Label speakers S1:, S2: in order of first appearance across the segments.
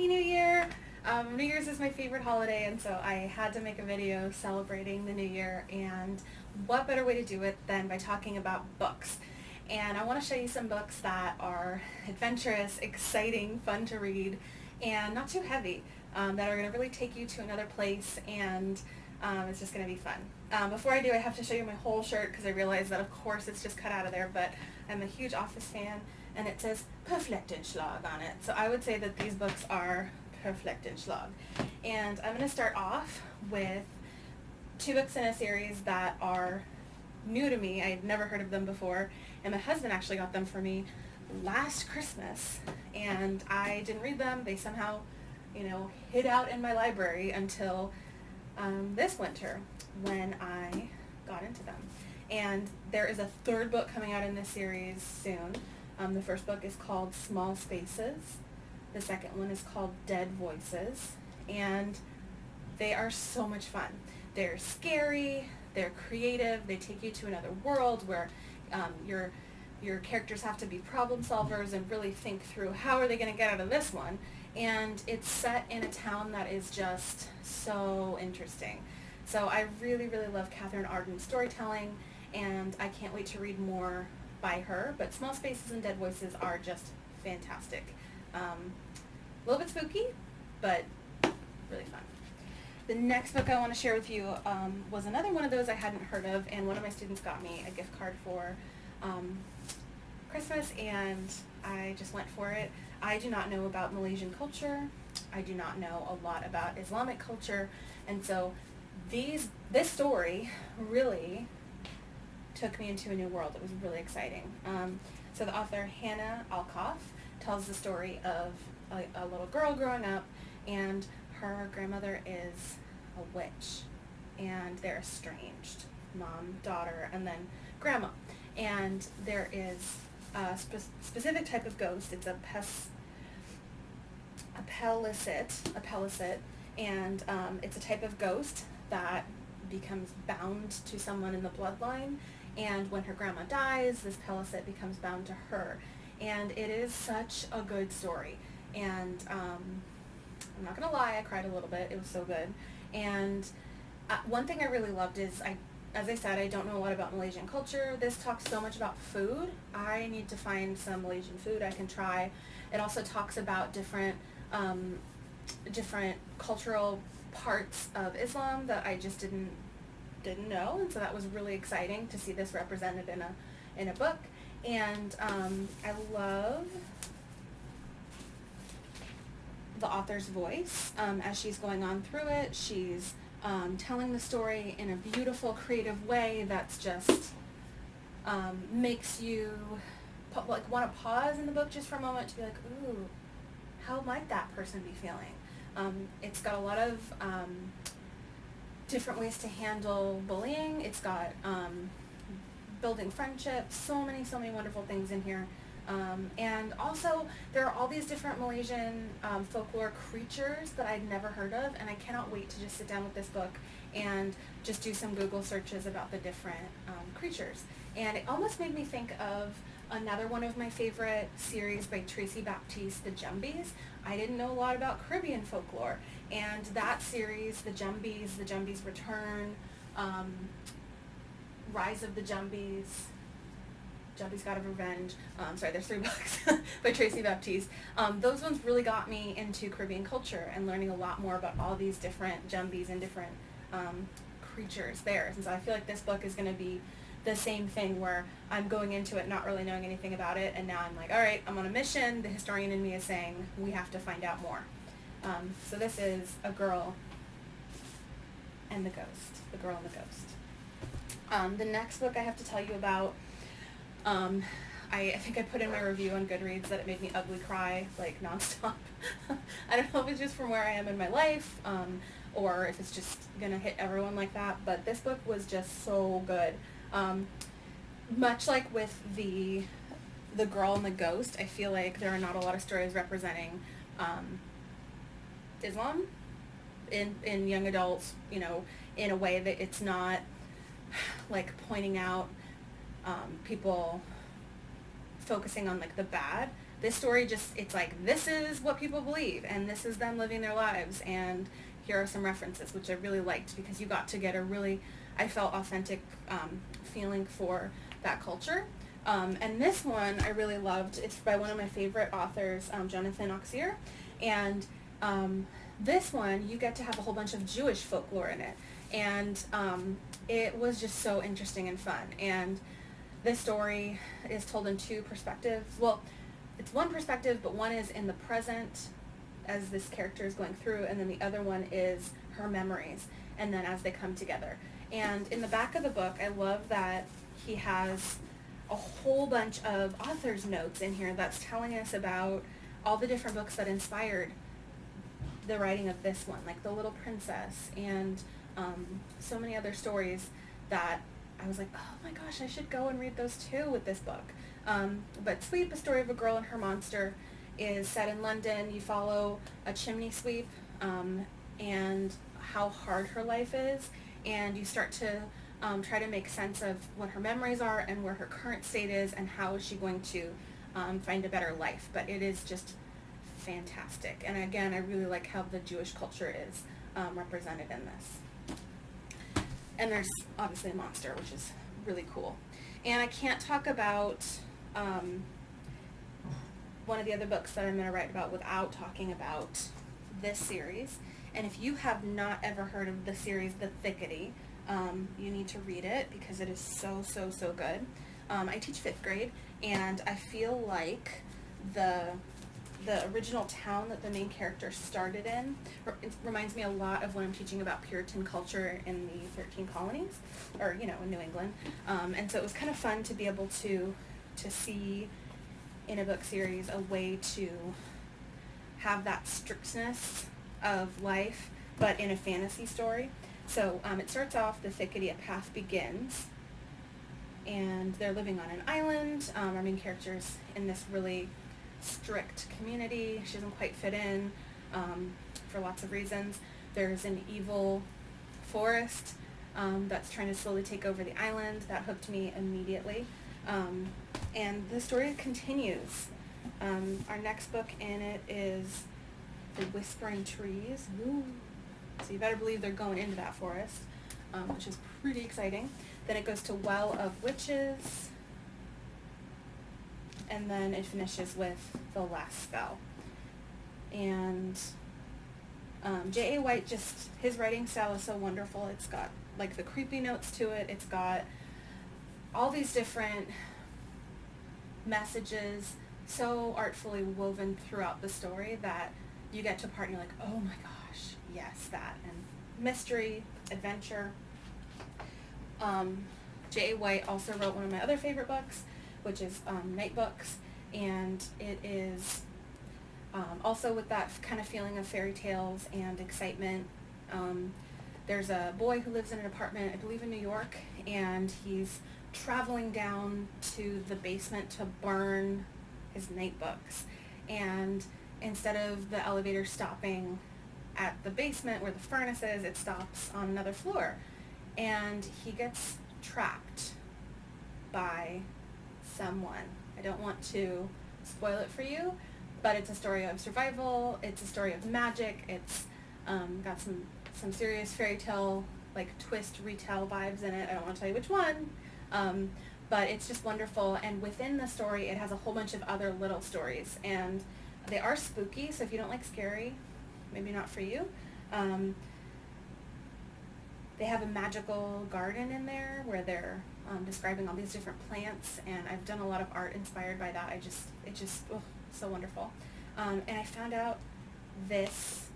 S1: Happy New Year! New Year's is my favorite holiday, and so I had to make a video celebrating the new year, and what better way to do it than by talking about books. And I want to show you some books that are adventurous, exciting, fun to read, and not too heavy, that are going to really take you to another place, and it's just going to be fun. Before I do, I have to show you my whole shirt because I realize that of course it's just cut out of there, but I'm a huge Office fan, and it says Perfektenschlag on it. So I would say that these books are Perfektenschlag. And I'm going to start off with two books in a series that are new to me. I've never heard of them before, and my husband actually got them for me last Christmas, and I didn't read them. They somehow, hid out in my library until this winter when I got into them. And there is a third book coming out in this series soon. The first book is called Small Spaces. The second one is called Dead Voices. And they are so much fun. They're scary, they're creative, they take you to another world where your characters have to be problem solvers and really think through how are they going to get out of this one. And it's set in a town that is just so interesting. So I really, really love Catherine Arden's storytelling, and I can't wait to read more by her. But Small Spaces and Dead Voices are just fantastic. A little bit spooky, but really fun. The next book I want to share with you was another one of those I hadn't heard of, and one of my students got me a gift card for Christmas, and I just went for it. I do not know about Malaysian culture. I do not know a lot about Islamic culture, and so this story really took me into a new world. It was really exciting. So the author, Hannah Alkoff, tells the story of a little girl growing up, and her grandmother is a witch, and they're estranged, mom, daughter, and then grandma. And there is a specific type of ghost. It's a pelicet, and it's a type of ghost that becomes bound to someone in the bloodline, and when her grandma dies, this pelicet becomes bound to her. And it is such a good story, and I'm not gonna lie, I cried a little bit. It was so good. And one thing I really loved is, as I said, I don't know a lot about Malaysian culture. This talks so much about food. I need to find some Malaysian food I can try. It also talks about different cultural parts of Islam that I just didn't know, and so that was really exciting to see this represented in a book. And I love the author's voice as she's going on through it. She's telling the story in a beautiful, creative way that's just makes you want to pause in the book just for a moment to be like, ooh, how might that person be feeling? It's got a lot of different ways to handle bullying. It's got building friendships, so many wonderful things in here. And also, there are all these different Malaysian folklore creatures that I'd never heard of, and I cannot wait to just sit down with this book and just do some Google searches about the different creatures. And it almost made me think of another one of my favorite series by Tracy Baptiste, The Jumbies. I didn't know a lot about Caribbean folklore, and that series, The Jumbies Return, Rise of the Jumbies, Jumbies God of Revenge, there's 3 books by Tracy Baptiste. Those ones really got me into Caribbean culture and learning a lot more about all these different Jumbies and different creatures there. And so I feel like this book is going to be the same thing, where I'm going into it not really knowing anything about it, and now I'm like, all right, I'm on a mission. The historian in me is saying we have to find out more. So this is A Girl and the Ghost. The Girl and the Ghost. The next book I have to tell you about, I think I put in my review on Goodreads that it made me ugly cry, like, nonstop. I don't know if it's just from where I am in my life, or if it's just gonna hit everyone like that, but this book was just so good. Much like with the Girl and the Ghost, I feel like there are not a lot of stories representing Islam in young adults, in a way that it's not like pointing out people focusing on like the bad, this story just, it's like, this is what people believe, and this is them living their lives, and here are some references, which I really liked, because you got to get a really, I felt, authentic feeling for that culture. And this one I really loved. It's by one of my favorite authors, Jonathan Auxier, and this one, you get to have a whole bunch of Jewish folklore in it, and it was just so interesting and fun. And this story is told in two perspectives. Well, it's one perspective, but one is in the present as this character is going through, and then the other one is her memories, and then as they come together. And in the back of the book, I love that he has a whole bunch of author's notes in here that's telling us about all the different books that inspired the writing of this one, like The Little Princess, and so many other stories that I was like, oh my gosh, I should go and read those too with this book. But Sweep, A Story of a Girl and Her Monster, is set in London. You follow a chimney sweep and how hard her life is, and you start to try to make sense of what her memories are and where her current state is and how is she going to find a better life. But it is just fantastic. And again, I really like how the Jewish culture is represented in this. And there's obviously a monster, which is really cool. And I can't talk about one of the other books that I'm going to write about without talking about this series. And if you have not ever heard of the series, The Thickety, you need to read it because it is so, so, so good. I teach 5th grade, and I feel like the original town that the main character started in, it reminds me a lot of when I'm teaching about Puritan culture in the 13 colonies, or, in New England. And so it was kind of fun to be able to see in a book series a way to have that strictness of life, but in a fantasy story. So it starts off, The Thickety, a path begins, and they're living on an island. Our main character's in this really strict community. She doesn't quite fit in for lots of reasons. There's an evil forest that's trying to slowly take over the island. That hooked me immediately. And the story continues. Our next book in it is The Whispering Trees. Woo. So you better believe they're going into that forest, which is pretty exciting. Then it goes to Well of Witches, and then it finishes with The Last Spell. And J.A. White, just his writing style is so wonderful. It's got like the creepy notes to it. It's got all these different messages so artfully woven throughout the story that you get to a part and you're like, oh my gosh, yes, that. And mystery, adventure. J.A. White also wrote one of my other favorite books, which is Nightbooks, and it is also with that kind of feeling of fairy tales and excitement. There's a boy who lives in an apartment, I believe in New York, and he's traveling down to the basement to burn his Nightbooks. And instead of the elevator stopping at the basement where the furnace is, it stops on another floor. And he gets trapped by someone. I don't want to spoil it for you, but it's a story of survival. It's a story of magic. It's got some serious fairy tale, like twist, retell vibes in it. I don't want to tell you which one, but it's just wonderful. And within the story, it has a whole bunch of other little stories, and they are spooky, so if you don't like scary, maybe not for you. They have a magical garden in there where they're describing all these different plants, and I've done a lot of art inspired by that. It's just so wonderful. And I found out this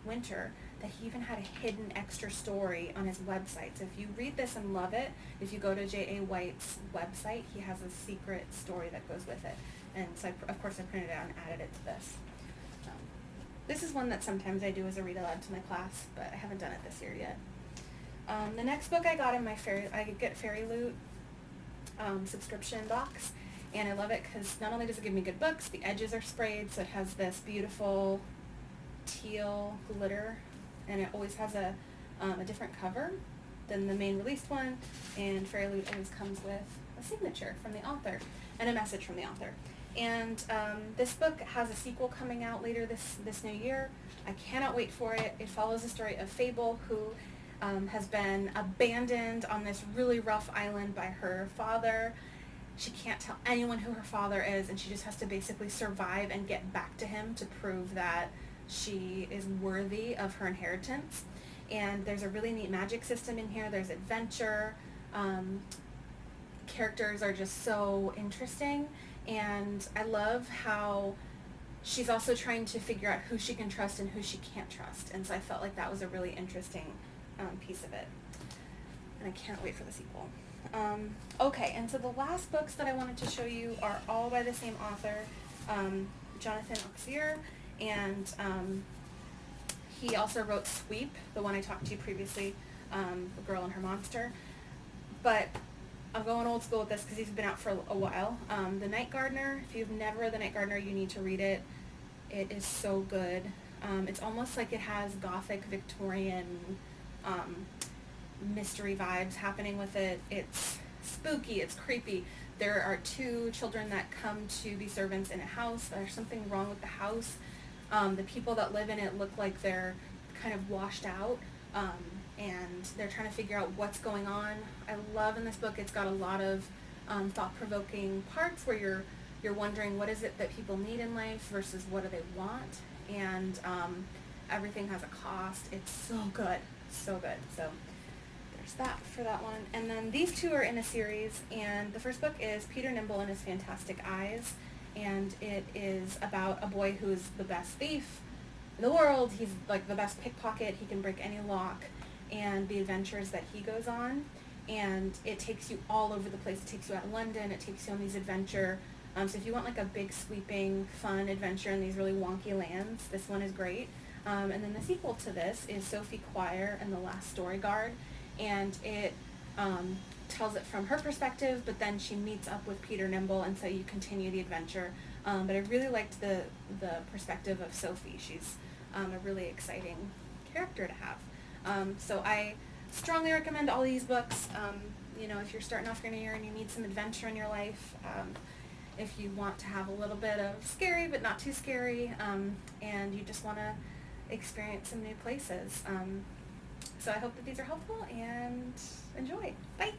S1: winter that he even had a hidden extra story on his website. So if you read this and love it, if you go to J.A. White's website, he has a secret story that goes with it. And so, of course, I printed it out and added it to this. This is one that sometimes I do as a read aloud to my class, but I haven't done it this year yet. The next book I got in my I get Fairyloot subscription box, and I love it because not only does it give me good books, the edges are sprayed, so it has this beautiful teal glitter, and it always has a different cover than the main released one, and Fairyloot always comes with a signature from the author and a message from the author. And this book has a sequel coming out later this new year. I cannot wait for it. It follows the story of Fable, who has been abandoned on this really rough island by her father. She can't tell anyone who her father is, and she just has to basically survive and get back to him to prove that she is worthy of her inheritance. And there's a really neat magic system in here. There's adventure. Characters are just so interesting, and I love how she's also trying to figure out who she can trust and who she can't trust, and so I felt like that was a really interesting piece of it, and I can't wait for the sequel. Okay, and so the last books that I wanted to show you are all by the same author, Jonathan Auxier, and he also wrote Sweep, the one I talked to you previously, The Girl and Her Monster. But I'm going old school with this because he's been out for a while. The Night Gardener, if you've never read The Night Gardener, you need to read it. It is so good. It's almost like it has gothic Victorian mystery vibes happening with it. It's spooky, it's creepy. There are two children that come to be servants in a house. There's something wrong with the house. The people that live in it look like they're kind of washed out, and they're trying to figure out what's going on. I love in this book, it's got a lot of thought-provoking parts where you're wondering what is it that people need in life versus what do they want, and everything has a cost. It's so good, so good. So there's that for that one. And then these two are in a series, and the first book is Peter Nimble and His Fantastic Eyes, and it is about a boy who's the best thief in the world. He's like the best pickpocket. He can break any lock, and the adventures that he goes on, and it takes you all over the place. It takes you out of London. It takes you on these adventure. So if you want like a big sweeping fun adventure in these really wonky lands, this one is great. And then the sequel to this is Sophie Quire and the Last Story Guard, and it tells it from her perspective, but then she meets up with Peter Nimble, and so you continue the adventure. But I really liked the perspective of Sophie. She's a really exciting character to have. So I strongly recommend all these books. If you're starting off your new year and you need some adventure in your life, if you want to have a little bit of scary but not too scary, and you just want to experience some new places. So I hope that these are helpful, and enjoy. Bye!